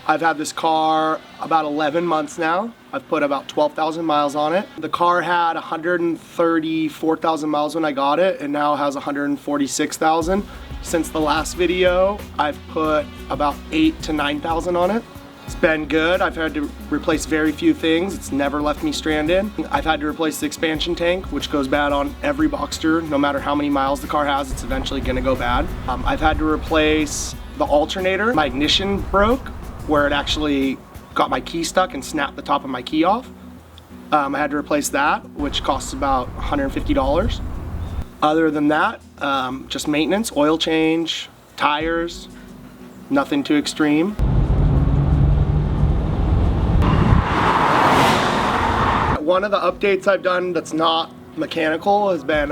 I've had this car about 11 months now. I've put about 12,000 miles on it. The car had 134,000 miles when I got it, and now has 146,000. Since the last video, I've put about 8,000 to 9,000 on it. It's been good. I've had to replace very few things. It's never left me stranded. I've had to replace the expansion tank, which goes bad on every Boxster. No matter how many miles the car has, it's eventually gonna go bad. I've had to replace the alternator. My ignition broke, where it actually got my key stuck and snapped the top of my key off. I had to replace that, which costs about $150. Other than that, just maintenance, oil change, tires, nothing too extreme. One of the updates I've done that's not mechanical has been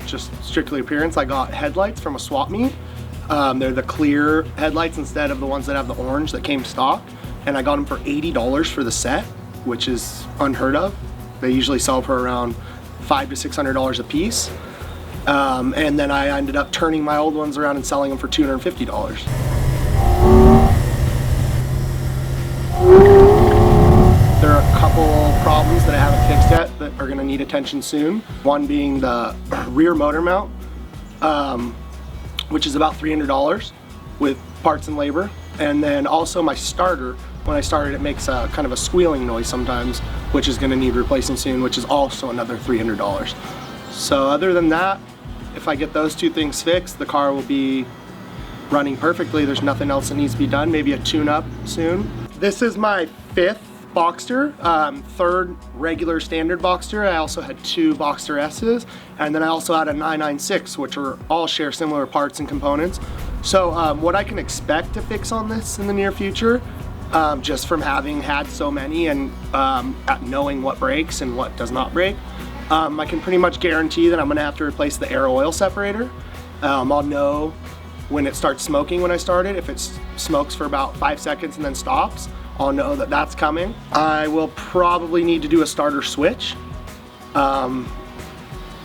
just strictly appearance. I got headlights from a swap meet. They're the clear headlights instead of the ones that have the orange that came stock. And I got them for $80 for the set, which is unheard of. They usually sell for around $500 to $600 a piece. And then I ended up turning my old ones around and selling them for $250. There are a couple problems that I haven't fixed yet that are gonna need attention soon. One being the rear motor mount, which is about $300 with parts and labor. And then also my starter, when I start it makes a kind of a squealing noise sometimes, which is gonna need replacing soon, which is also another $300. So other than that, if I get those two things fixed, the car will be running perfectly. There's nothing else that needs to be done, maybe a tune-up soon. This is my 5th Boxster, 3rd regular standard Boxster. I also had 2 Boxster S's, and then I also had a 996, which are all share similar parts and components. So what I can expect to fix on this in the near future, just from having had so many and knowing what breaks and what does not break, I can pretty much guarantee that I'm gonna have to replace the air oil separator. I'll know when it starts smoking when I start it. If it smokes for about 5 seconds and then stops, I'll know that that's coming. I will probably need to do a starter switch,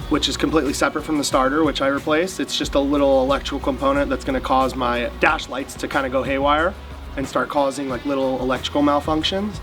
which is completely separate from the starter, which I replaced. It's just a little electrical component that's gonna cause my dash lights to kind of go haywire and start causing like little electrical malfunctions.